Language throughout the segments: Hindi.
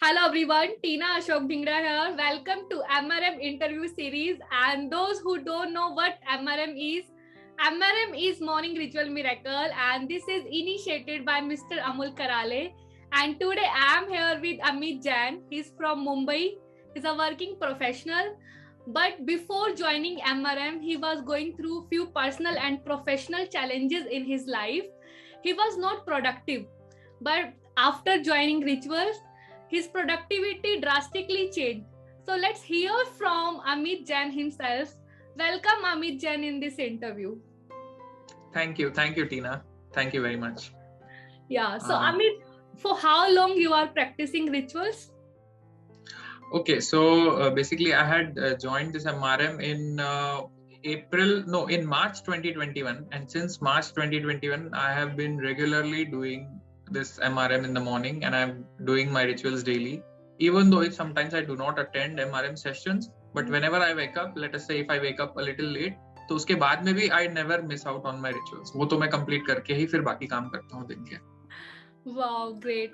Hello everyone, Tina Ashok Dhingra here. Welcome to MRM interview series. And those who don't know what MRM is Morning Ritual Miracle, and this is initiated by Mr. Amol Karale. And today I am here with Amit Jain. He's from Mumbai. He's a working professional. But before joining MRM, he was going through few personal and professional challenges in his life. He was not productive. But after joining Rituals, his productivity drastically changed. So let's hear from Amit Jain himself. Welcome Amit Jain in this interview. Thank you, Tina. Thank you very much. Yeah. So Amit, for how long you are practicing Rituals? Okay, so basically I had joined this MRM in March 2021, and since March 2021 I have been regularly doing this MRM in the morning, and I'm doing my rituals daily, even though sometimes I do not attend MRM sessions, but whenever I wake up, let us say if I wake up a little late, तो उसके बाद में भी I never miss out on my rituals. वो तो मैं complete करके ही फिर बाकी काम करता हूँ दिन के. Wow, great.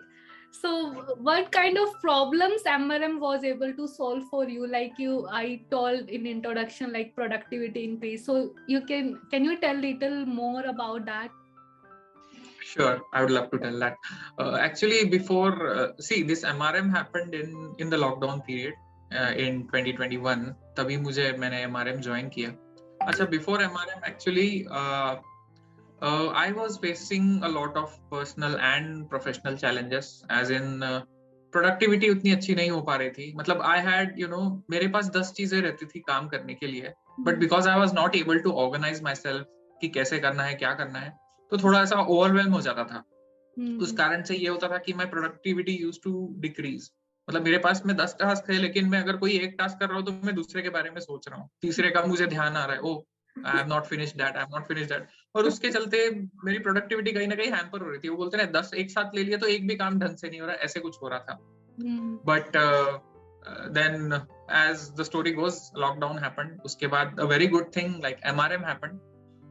So what kind of problems MRM was able to solve for you? Like I told in introduction, like productivity increase. So can you tell little more about that? Sure, I would love to tell that. Actually, before this MRM happened in the lockdown period in 2021. तभी मैंने MRM join किया. अच्छा, before MRM actually I was facing a lot of personal and professional challenges, as in productivity उतनी अच्छी नहीं हो पा रही थी. मतलब I had मेरे पास 10 चीजें रहती थी काम करने के लिए, but because I was not able to organize myself कि कैसे करना है, क्या करना है, तो थोड़ा सा ओवरवेल्म हो जाता था. उस कारण से ये होता था कि my productivity used to decrease. मतलब मेरे पास में 10 टास्क है, लेकिन मैं अगर कोई एक टास्क कर रहा हूँ तो मैं दूसरे के बारे में सोच रहा हूँ, तीसरे का मुझे ध्यान आ रहा है, oh I have not finished that, और उसके चलते मेरी प्रोडक्टिविटी कहीं ना कहीं हैम्पर हो रही थी. वो बोलते हैं 10 एक साथ ले लिया तो एक भी काम ढंग से नहीं हो रहा, ऐसे कुछ हो रहा था. But then as the story goes, lockdown happened. उसके बाद a very good thing like MRM happened,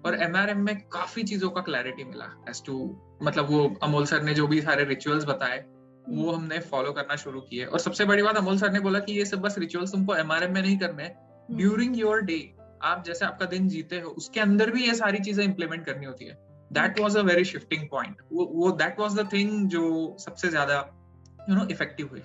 और MRM में काफी चीजों का क्लैरिटी मिला एज टू, मतलब वो अमोल सर ने जो भी सारे रिचुअल्स बताए वो हमने फॉलो करना शुरू किए. और सबसे बड़ी बात, अमोल सर ने बोला कि ये सब बस रिचुअल्स तुमको MRM में नहीं करने, ड्यूरिंग योर डे, आप जैसे आपका दिन जीते हो उसके अंदर भी ये सारी चीजें इंप्लीमेंट करनी होती है. That was a very shifting point. वो दैट वाज द थिंग जो सबसे ज्यादा इफेक्टिव हुई.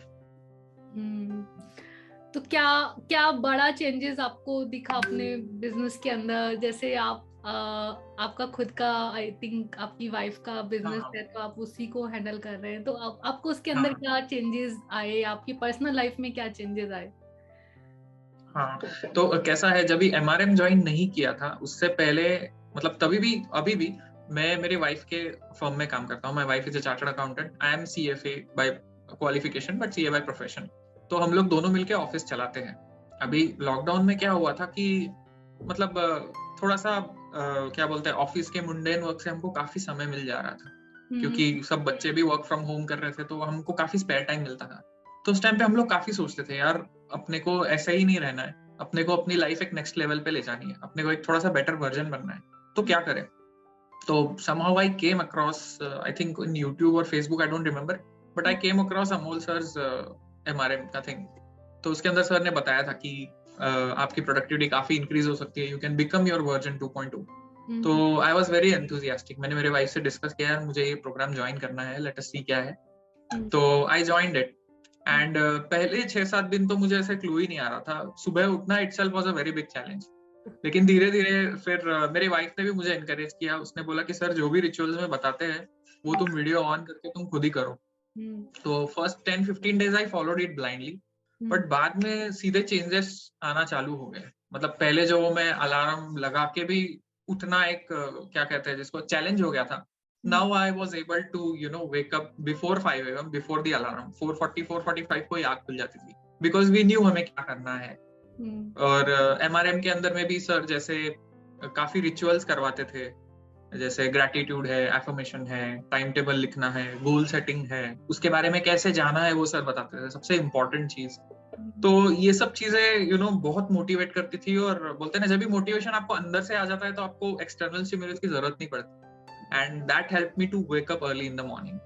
तो क्या बड़ा चेंजेस आपको दिखा अपने बिजनेस के अंदर? जैसे आपका खुद का, आई थिंक आपकी वाइफ का बिजनेस है, तो आप उसी को हैंडल कर रहे हैं, तो आपको उसके अंदर क्या चेंजेस आए? आपकी पर्सनल लाइफ में क्या चेंजेस आए? हाँ, तो कैसा है, जब भी MRM ज्वाइन नहीं किया था उससे पहले, मतलब तभी भी अभी भी मैं मेरी वाइफ के फर्म में काम करता हूँ. My wife is a chartered accountant. I am CFA by qualification but CA by profession. तो हम लोग दोनों मिलके ऑफिस चलाते हैं. अभी लॉकडाउन में क्या हुआ था कि मतलब थोड़ा सा क्या बोलते हैं, ऑफिस के मुंडेन वर्क से हमको काफी समय मिल जा रहा था, क्योंकि सब बच्चे भी वर्क फ्रॉम होम कर रहे थे, तो हमको काफी स्पेयर टाइम मिलता था. तो उस टाइम पे हम लोग काफी सोचते थे, यार अपने को ऐसा ही नहीं रहना है, अपने को अपनी लाइफ एक नेक्स्ट लेवल पे ले जानी है, अपने को एक थोड़ा सा बेटर वर्जन बनना है, तो क्या करें. तो somehow I came across, I think in YouTube और Facebook, I don't remember, but I came across Amol sir's MRM का thing. तो उसके अंदर सर ने बताया था कि आपकी प्रोडक्टिविटी काफी इंक्रीज हो सकती है, you can become your version 2.2. तो आई वाज वेरी एंथुसियास्टिक. मैंने मेरे वाइफ से डिस्कस किया, यार मुझे ये प्रोग्राम ज्वाइन करना है, लेट अस सी क्या है. तो आई ज्वाइंड इट, एंड पहले 6-7 दिन तो मुझे ऐसे क्लू ही नहीं आ रहा था. सुबह उठना itself was a very big challenge. लेकिन धीरे धीरे फिर मेरी वाइफ ने भी मुझे एनकरेज किया. उसने बोला कि सर जो भी रिचुअल्स में बताते हैं वो तुम वीडियो ऑन करके तुम खुद ही करो. तो first 10-15 days I followed it blindly, but बाद में सीधे चेंजेस आना चालू हो गए. मतलब पहले जो मैं अलार्म लगा के भी उठना एक क्या कहते हैं जिसको, चैलेंज हो गया था. Now I was able to wake up before 5 a.m. before the alarm. 4:40-4:45 को आँख खुल जाती थी, because we knew हमें क्या करना है. और MRM के अंदर में भी सर जैसे काफी रिचुअल्स करवाते थे, जैसे ग्रैटिट्यूड है, एफर्मेशन है, टाइम टेबल लिखना है, गोल सेटिंग है, उसके बारे में कैसे जाना है वो सर बताते थे, सबसे इम्पोर्टेंट चीज. तो ये सब चीजें बहुत मोटिवेट करती थी. और बोलते हैं ना, जब भी मोटिवेशन आपको अंदर से आ जाता है तो आपको एक्सटर्नल स्टिमुलस की जरूरत नहीं पड़ती. And that help me to wake up early in the morning.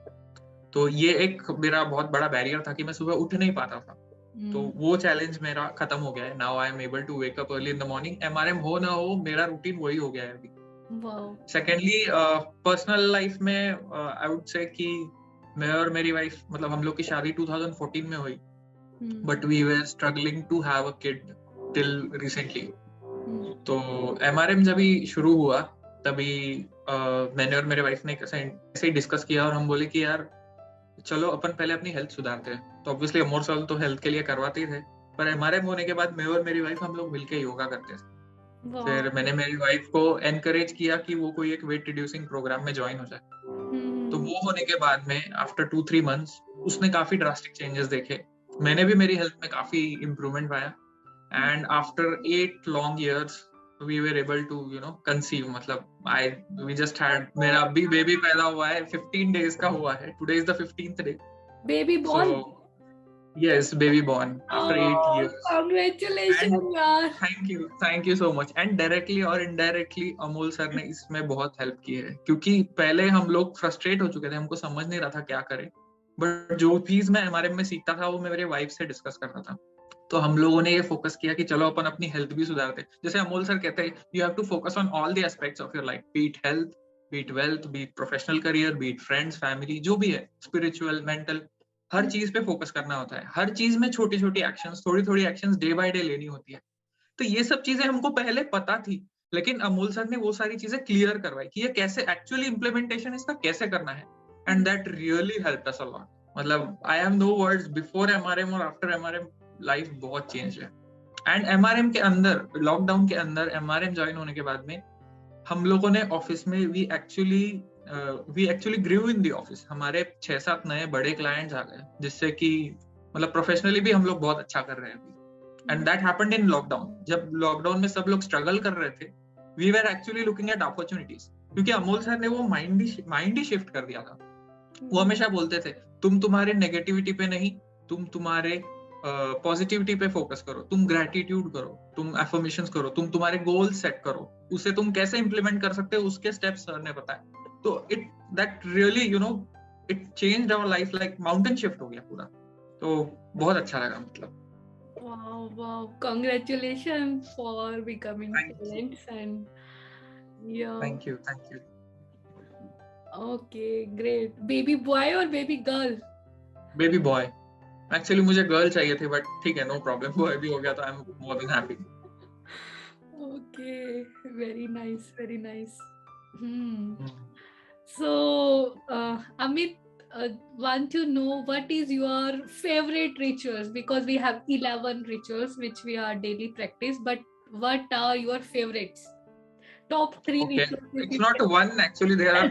तो ये एक मेरा बहुत बड़ा बैरियर था कि मैं सुबह उठ नहीं पाता था। तो वो चैलेंज मेरा खत्म हो गया है। Now I am able to wake up early in the morning. MRM हो ना हो, मेरा रूटीन वही हो गया है अभी। सेकेंडली पर्सनल लाइफ में आई वुड से कि मैं और मेरी वाइफ, मतलब हम लोग की शादी 2014 में हुई, but we were struggling to have a kid till recently. तो एमआरएम जब भी शुरू हुआ तभी मैंने और मेरे वाइफ ने ऐसे ही डिस्कस किया और हम बोले कि यार चलो अपन पहले अपनी हेल्थ सुधारते हैं। तो ऑब्वियसली अमोर सर तो हेल्थ के लिए करवाते ही थे, पर एमआरएम होने के बाद मैं और मेरी वाइफ हम लोग मिलके योगा करते थे। फिर मैंने मेरी वाइफ को एनकरेज किया कि वो कोई एक वेट रिड्यूसिंग प्रोग्राम में ज्वाइन हो जाए। तो वो होने के बाद में आफ्टर 2-3 मंथ्स उसने काफी ड्रास्टिक चेंजेस देखे। मैंने भी मेरी हेल्थ में काफी इम्प्रूवमेंट पाया। And after 8 long years we were able to conceive। मतलब we just had, मेरा अभी बेबी पैदा हुआ है, 15 days का हुआ है। Today is the 15th day। Baby born? So yes, baby born after 8 years। Congratulations यार। Thank you so much। And directly और indirectly अमोल सर ने इसमें बहुत हेल्प की है, क्योंकि पहले हम लोग फ्रस्ट्रेट हो चुके थे, हमको समझ नहीं रहा था क्या करें। बट जो चीज मैं एमआरएम में सीखता था वो मैं मेरे वाइफ से डिस्कस करता था। तो हम लोगों ने ये फोकस किया कि चलो अपन अपनी हेल्थ भी सुधारते। जैसे अमोल सर कहते हैं, you have to focus on all the aspects of your life, be it health, be it wealth, be it professional career, be it friends, family, जो भी है, स्पिरिचुअल, मेंटल, हर चीज पे फोकस करना होता है। हर चीज में छोटी छोटी एक्शंस, थोड़ी थोड़ी एक्शंस डे बाय डे लेनी होती है। तो ये सब चीजें हमको पहले पता थी, लेकिन अमोल सर ने वो सारी चीजें क्लियर करवाई कि ये कैसे एक्चुअली इम्प्लीमेंटेशन इसका कैसे करना है। And that really helped us a lot. मतलब I have no words, before MRM और आफ्टर एमआरएम लाइफ बहुत चेंज है। एंड एमआरएम के अंदर, लॉकडाउन के अंदर एमआरएम ज्वाइन होने के बाद में हम लोगों ने ऑफिस में we actually grew in the office. हमारे 6-7 नए बड़े क्लाइंट्स आ गए, जिससे कि मतलब प्रोफेशनली भी हम लोग बहुत अच्छा कर रहे हैं अभी। And that happened in lockdown. जब लॉकडाउन में सब लोग स्ट्रगल कर रहे थे, we were actually looking at opportunities, क्योंकि अमोल सर ने वो माइंड ही शिफ्ट कर दिया था। वो हमेशा बोलते थे, तुम तुम्हारे नेगेटिविटी पे नहीं, तुम तुम्हारे पॉजिटिविटी पे फोकस करो, तुम ग्रेटिट्यूड करो, तुम एफर्मेशंस करो, तुम तुम्हारे गोल सेट करो, उसे तुम कैसे इंप्लीमेंट कर सकते हो उसके स्टेप्स सर ने बताया। तो that really it changed our life, like mountain shift हो गया पूरा। तो बहुत अच्छा लगा। मतलब wow, congratulations for becoming parents। and yeah, thank you okay, great। baby boy or baby girl? baby boy। Actually मुझे गर्ल चाहिए थी, बट ठीक है, नो प्रॉब्लम, बॉय भी हो गया तो I am more than happy. Okay, very nice. So Amit, want to know what is your favorite rituals, because we have 11 rituals which we are daily practice, but what are your favorites, top 3 rituals? It's not one, actually there are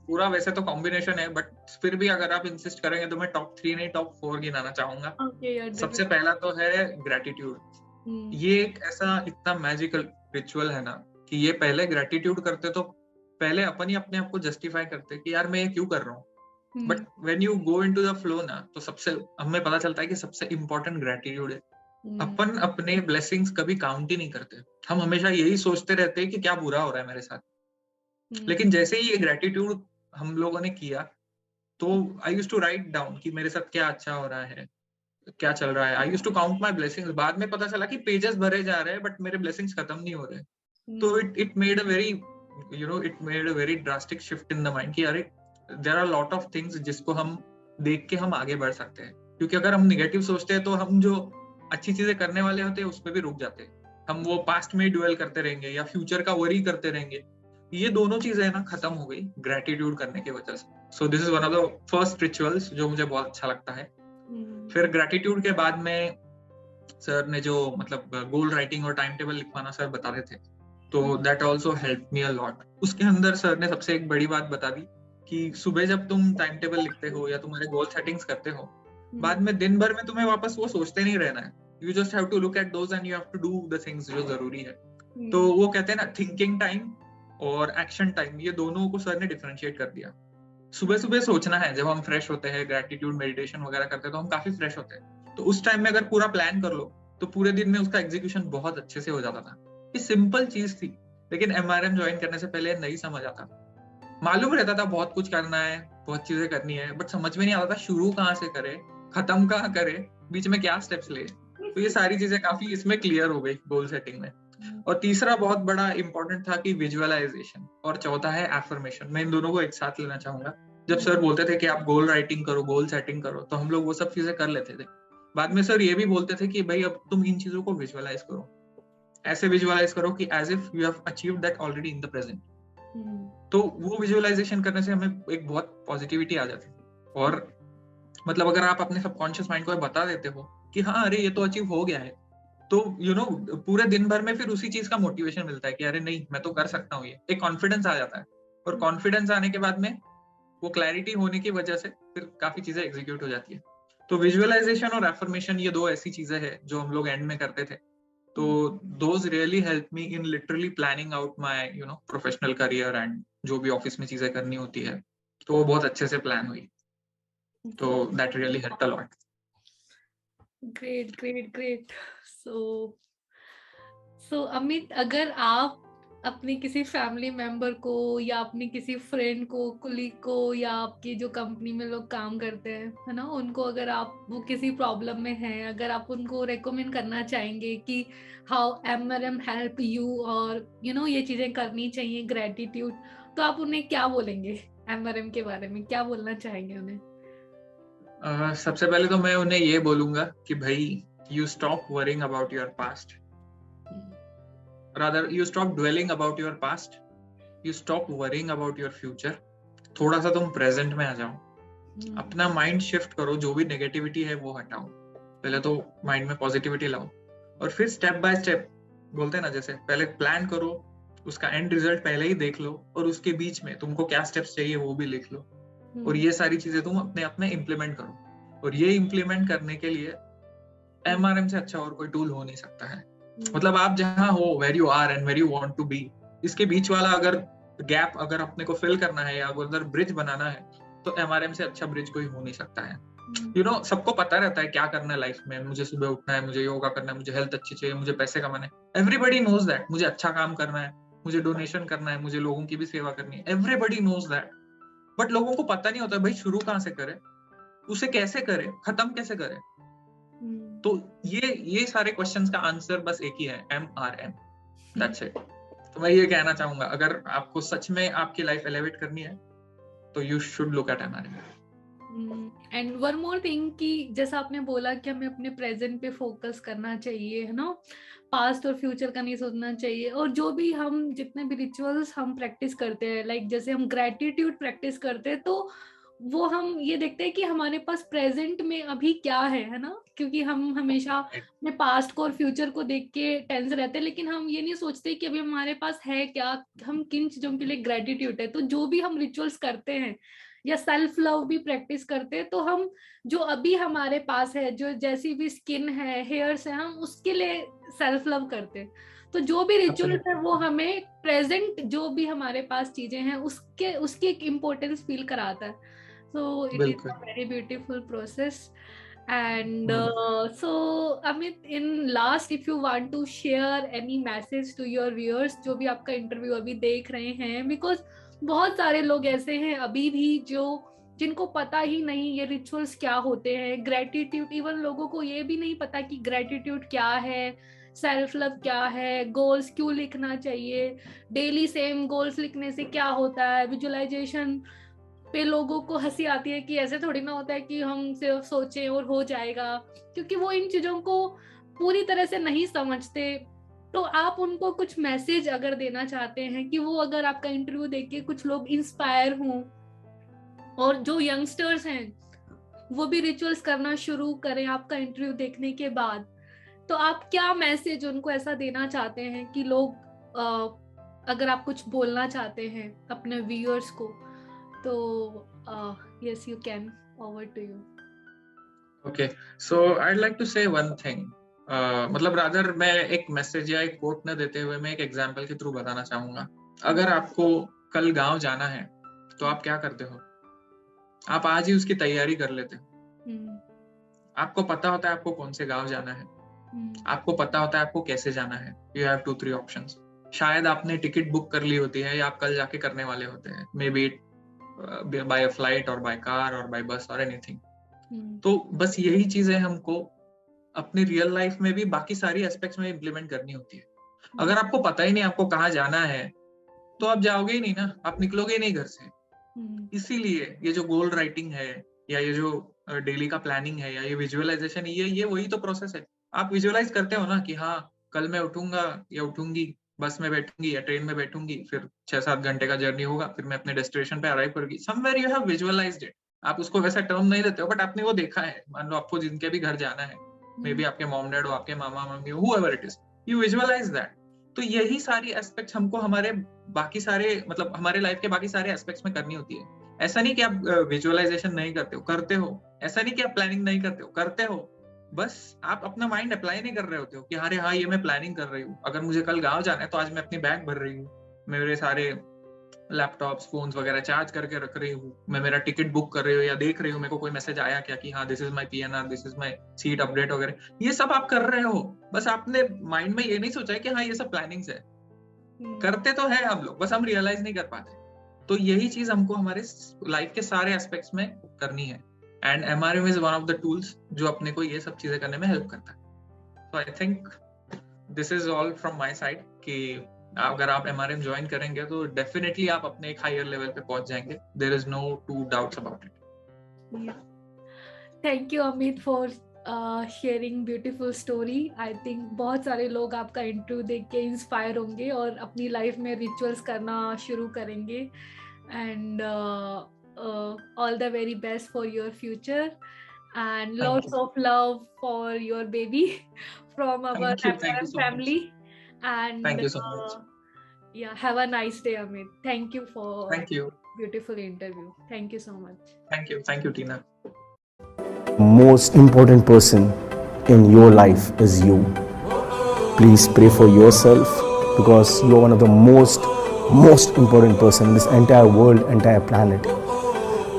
पूरा वैसे तो कॉम्बिनेशन है, बट फिर भी अगर आप इंसिस्ट करेंगे तो मैं top 3 नहीं top 4 गिनाना चाहूंगा। सबसे पहला तो है ग्रेटिट्यूड। ये एक ऐसा इतना मैजिकल रिचुअल है ना कि ये पहले ग्रेटिट्यूड करते तो पहले अपन ही अपने आप को जस्टिफाई करते कि यार मैं ये क्यों कर रहा हूँ। But when you go into the flow ना, तो सबसे हमें पता चलता है कि सबसे इम्पोर्टेंट ग्रेटिट्यूड है। अपन अपने ब्लेसिंग्स कभी काउंट ही नहीं करते। हम हमेशा यही सोचते रहते हैं कि क्या बुरा हो रहा है मेरे साथ। लेकिन जैसे ही ये ग्रेटिट्यूड हम लोगों ने किया, तो I used to write down कि मेरे साथ क्या अच्छा हो रहा है, क्या चल रहा है। I used to count my blessings. बाद में पता चला कि पेजेस भरे जा रहे हैं, बट मेरे ब्लेसिंग्स खत्म नहीं हो रहे। तो it made a very drastic shift in the mind कि अरे there are lot of things जिसको हम देख के हम आगे बढ़ सकते हैं। क्योंकि अगर हम निगेटिव सोचते हैं तो हम जो अच्छी चीजें करने वाले होते हैं उस पर भी रुक जाते हैं। हम वो पास्ट में ड्वेल करते रहेंगे या फ्यूचर का वरी करते रहेंगे। ये दोनों चीजें ना खत्म हो गई ग्रेटिट्यूड करने की वजह से। So this is one of the first rituals जो मुझे बहुत अच्छा लगता है। फिर ग्रेटिट्यूड के बाद में सर ने जो मतलब गोल राइटिंग और टाइम टेबल लिखवाना सर बता रहे थे, तो that also help me a lot. उसके अंदर सर ने सबसे एक बड़ी बात बता दी कि सुबह जब तुम टाइम टेबल लिखते हो या तुम्हारे गोल सेटिंग्स करते हो, बाद में दिन भर में तुम्हें वापस वो सोचते नहीं रहना है। You just have to look at those and you have to do the things जो जरूरी है। तो वो कहते हैं ना, थिंकिंग टाइम और एक्शन टाइम, ये दोनों को सर ने डिफरेंशिएट कर दिया। सुबह सुबह सोचना है, जब हम फ्रेश होते हैं, ग्रेटिट्यूड मेडिटेशन वगैरह करते हैं तो हम काफी फ्रेश होते हैं। तो उस टाइम में अगर पूरा प्लान कर लो तो पूरे दिन में उसका एग्जीक्यूशन बहुत अच्छे से हो जाता था। ये सिंपल चीज थी, लेकिन एमआरएम ज्वाइन करने से पहले नहीं समझ आता। मालूम रहता था बहुत कुछ करना है, बहुत चीजें करनी है, बट समझ में नहीं आता था शुरू कहाँ से करे, खत्म कहाँ करे, बीच में क्या स्टेप्स ले। तो ये सारी चीजें काफी इसमें क्लियर हो गई गोल सेटिंग में। और तीसरा बहुत बड़ा इंपॉर्टेंट था कि विजुअलाइजेशन, और चौथा है एफर्मेशन। मैं इन दोनों को एक साथ लेना चाहूंगा। जब सर बोलते थे कि आप गोल राइटिंग करो, गोल सेटिंग करो, तो हम लोग वो सब चीजें कर लेते थे। बाद में सर ये भी बोलते थे कि भाई अब तुम इन चीजों को विजुअलाइज करो, ऐसे विजुअलाइज करो कि as if you have achieved that already in the present. तो वो विजुअलाइजेशन करने से हमें एक बहुत पॉजिटिविटी आ जाती है। और मतलब अगर आप अपने सबकॉन्शियस माइंड को बता देते हो कि हाँ अरे ये तो अचीव हो गया है, तो पूरे दिन भर में फिर उसी चीज का मोटिवेशन मिलता है कि अरे नहीं मैं तो कर सकता हूँ, ये एक कॉन्फिडेंस आ जाता है। और कॉन्फिडेंस आने के बाद में वो क्लैरिटी होने की वजह से फिर काफी चीजें एग्जीक्यूट हो जाती है। तो विजुअलाइजेशन और एफर्मेशन ये दो ऐसी चीजें हैं जो हम लोग एंड में करते थे। तो those really help me in literally planning out my professional career and जो भी ऑफिस में चीजें करनी होती है, तो वो बहुत अच्छे से प्लान हुई। तो that really helped a lot. Great. So Amit, अगर आप अपने किसी फैमिली मेंबर को या अपने किसी फ्रेंड को, कुलीग को, या आपकी जो कंपनी में लोग काम करते हैं, है ना, उनको अगर आप वो किसी प्रॉब्लम में हैं, अगर आप उनको रेकमेंड करना चाहेंगे कि हाउ एमआरएम हेल्प यू, और ये चीजें करनी चाहिए, ग्रेटिट्यूड, तो आप उन्हें क्या बोलेंगे? एमआरएम के बारे में क्या बोलना चाहेंगे उन्हें? सबसे पहले तो मैं उन्हें ये बोलूंगा कि भाई you stop worrying about your past, rather you stop dwelling about your past, you stop worrying about your future। थोड़ा सा तुम प्रेजेंट में आ जाओ, अपना माइंड शिफ्ट करो, जो भी नेगेटिविटी है वो हटाओ, पहले तो माइंड में पॉजिटिविटी लाओ, और फिर स्टेप बाय स्टेप बोलते हैं ना, जैसे पहले प्लान करो, उसका एंड रिजल्ट पहले ही देख लो, और उसके बीच में तुमको क्या स्टेप्स चाहिए वो भी लिख लो, और ये सारी चीजें तुम अपने आप में इम्प्लीमेंट करो। और ये इम्प्लीमेंट करने के लिए एमआरएम से अच्छा और कोई टूल हो नहीं सकता है। मतलब आप जहां हो, where you are and where you want to be, इसके बीच वाला अगर गैप अगर अपने को फिल करना है या अगर ब्रिज बनाना है, तो एमआरएम से अच्छा ब्रिज कोई हो नहीं सकता है। सबको पता रहता है क्या करना है लाइफ में, मुझे सुबह उठना है, मुझे योगा करना है, मुझे हेल्थ अच्छी चाहिए, मुझे पैसे कमाने, एवरीबडी नोज दैट, मुझे अच्छा काम करना है, मुझे डोनेशन करना है, मुझे लोगों की भी सेवा करनी है, एवरीबडी नोज दैट। बट लोगों को पता नहीं होता भाई शुरू कहाँ से करे, उसे कैसे करे, खत्म कैसे करे। तो ये सारे क्वेश्चंस का आंसर बस एक ही है, MRM, दैट्स इट। तो मैं ये कहना चाहूंगा, अगर आपको सच में आपकी लाइफ एलिवेट करनी है तो you should look at MRM। And one more thing कि जैसा आपने बोला कि हमें अपने प्रेजेंट पे फोकस करना चाहिए, है ना, पास्ट और फ्यूचर का नहीं सोचना चाहिए। और जो भी हम जितने भी रिचुअल्स हम प्रैक्टिस करते हैं, लाइक जैसे हम ग्रेटिट्यूड प्रैक्टिस करते हैं, तो वो हम ये देखते हैं कि हमारे पास प्रेजेंट में अभी क्या है ना, क्योंकि हम हमेशा अपने पास्ट को और फ्यूचर को देख के टेंस रहते हैं, लेकिन हम ये नहीं सोचते कि अभी हमारे पास है क्या, हम किन चीजों के लिए ग्रेटिट्यूड है। तो जो भी हम रिचुअल्स करते हैं या सेल्फ लव भी प्रैक्टिस करते हैं, तो हम जो अभी हमारे पास है, जो जैसी भी स्किन है, हेयर्स है, हम उसके लिए सेल्फ लव करते हैं। तो जो भी रिचुअल्स है वो हमें प्रेजेंट जो भी हमारे पास चीजें हैं उसकी एक इम्पोर्टेंस फील कराता है। So it is a very beautiful process. And so Amit, in last, if you want to share any message to your viewers जो भी आपका इंटरव्यू अभी देख रहे हैं, because बहुत सारे लोग ऐसे हैं अभी भी जिनको पता ही नहीं ये रिचुअल्स क्या होते हैं, ग्रेटिट्यूड, इवन लोगों को ये भी नहीं पता कि ग्रेटिट्यूड क्या है, सेल्फ लव क्या है, गोल्स क्यों लिखना चाहिए, डेली सेम गोल्स लिखने से क्या होता है, विजुअलाइजेशन पे लोगों को हंसी आती है कि ऐसे थोड़ी ना होता है कि हम सिर्फ सोचें और हो जाएगा, क्योंकि वो इन चीजों को पूरी तरह से नहीं समझते। तो आप उनको कुछ मैसेज अगर देना चाहते हैं कि वो अगर आपका इंटरव्यू देख के कुछ लोग इंस्पायर हों, और जो यंगस्टर्स हैं वो भी रिचुअल्स करना शुरू करें आपका इंटरव्यू देखने के बाद, तो आप क्या मैसेज उनको ऐसा देना चाहते हैं कि लोग अगर आप कुछ बोलना चाहते हैं अपने व्यूअर्स को, तो yes, you can, over to you. Okay, so I'd like to say one thing. मतलब रादर मैं एक मैसेज या एक कोट न देते हुए मैं एक एग्जांपल के थ्रू बताना चाहूंगा। अगर आपको कल गांव जाना है तो आप क्या करते हो? आप आज ही उसकी तैयारी कर लेते हो। आपको पता होता है आपको कौन से गांव जाना है, आपको पता होता है आपको कैसे जाना है। You have 2-3 options. शायद आपने टिकट बुक कर ली होती है या आप कल जाके करने वाले होते हैं, मे बी बाय फ्लाइट और बाय कार और बाय बस और एनीथिंग। हम्म, तो बस यही चीजें हमको अपनी रियल लाइफ में भी बाकी सारी एस्पेक्ट्स में इम्प्लीमेंट करनी होती है। अगर आपको पता ही नहीं आपको कहाँ जाना है तो आप जाओगे ही नहीं ना, आप निकलोगे ही नहीं घर से। इसीलिए ये जो गोल राइटिंग है या ये जो डेली का प्लानिंग है या ये विजुअलाइजेशन, ये वही तो प्रोसेस है। आप विजुअलाइज करते हो ना कि हाँ कल मैं उठूंगा या उठूंगी, बस में बैठूंगी या ट्रेन में बैठूंगी, फिर 6-7 घंटे का जर्नी होगा, फिर मैं अपने डेस्टिनेशन पे अराइव करूंगी। Somewhere you have visualised it. आप उसको वैसा टर्म नहीं देते हो बट आपने वो देखा है। मान लो आपको जिनके भी घर जाना है, मे बी आपके मॉम डैड हो, आपके मामा mummy, whoever it is, you visualise that. तो यही सारी एस्पेक्ट्स हमको हमारे बाकी सारे मतलब हमारे लाइफ के बाकी सारे एस्पेक्ट्स में करनी होती है। ऐसा नहीं कि आप विजुअलाइजेशन नहीं करते हो, करते हो। ऐसा नहीं कि आप प्लानिंग नहीं करते हो, करते हो। बस आप अपना माइंड अप्लाई नहीं कर रहे होते हो कि अरे हाँ ये मैं प्लानिंग कर रही हूँ, अगर मुझे कल गाँव जाना है तो आज मैं अपनी बैग भर रही हूँ, मेरे सारे लैपटॉप्स फोन्स वगैरह चार्ज करके रख रही हूँ, मैं मेरा टिकट बुक कर रही हूँ या देख रही हूँ मेरे को कोई मैसेज आया क्या कि हाँ this is my PNR, this is my seat update वगैरह। ये सब आप कर रहे हो, बस आपने माइंड में ये नहीं सोचा है कि हाँ ये सब प्लानिंग्स है। करते तो है हम लोग, बस हम रियलाइज नहीं कर पाते। तो यही चीज हमको हमारे लाइफ के सारे एस्पेक्ट्स में करनी है and MRM is one of the tools जो अपने को ये सब चीजें करने में हेल्प करता है। So I think this is all from my side कि अगर आप MRM ज्वाइन करेंगे तो डेफिनेटली आप अपने एक हायर लेवल पे पहुंच जाएंगे। There is no two doubts about it. Thank you Amit for sharing beautiful story. I think बहुत सारे लोग आपका इंटरव्यू देख के इंस्पायर होंगे और अपनी लाइफ में रिचुअल्स करना शुरू करेंगे। And all the very best for your future and lots of love for your baby from our MRM family. And thank you so much. Yeah, have a nice day, Amit. Thank you for beautiful interview. Thank you so much. Thank you Tina. Most important person in your life is you. Please pray for yourself because you are one of the most important person in this entire world, entire planet.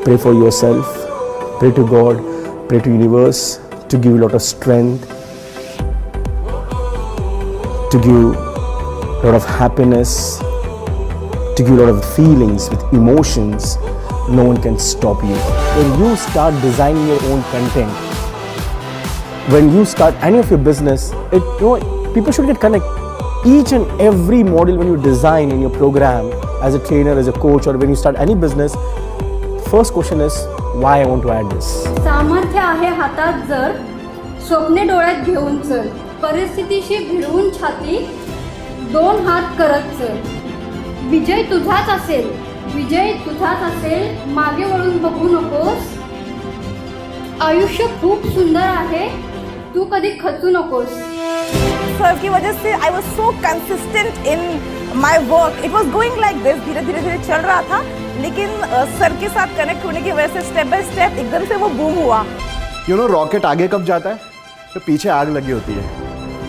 Pray for yourself, pray to God, pray to universe to give you a lot of strength, to give you a lot of happiness, to give you a lot of feelings with emotions. No one can stop you. When you start designing your own content, when you start any of your business, people should get connected. Each and every model when you design in your program as a trainer, as a coach, or when you start any business, first question is why I want to add this. सामर्थ्य आहे हातात जर, स्वप्ने डोळ्यात घेऊन चल, परिस्थितीशी भिडवून छाती, 2 हात करत चल. विजय तुझाच असेल, विजय तुझाच असेल, मागे वळून बघू नकोस. आयुष्य खूप सुंदर आहे, तू कधी खचू नकोस. सर की वजह से I was so consistent in my work. It was going like this, धीरे धीरे चल रहा था, लेकिन सर के साथ कनेक्ट होने की वजह से स्टेप बाय स्टेप एकदम से वो बूम हुआ. रॉकेट आगे कब जाता है तो पीछे आग लगी होती है,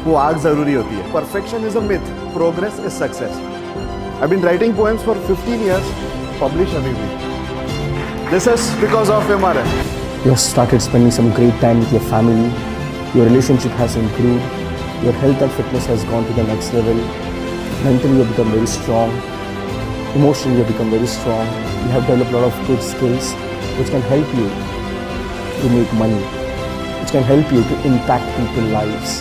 वो आग जरूरी होती है. Perfection is a myth, progress is success. I been writing poems for 15 years, publish अभी भी. This is because of MRM. You have started spending some great time with your family, your relationship has improved, your health and fitness has gone to the next level, mentally you have become very strong, emotionally you have become very strong, you have developed a lot of good skills which can help you to make money, which can help you to impact people's lives.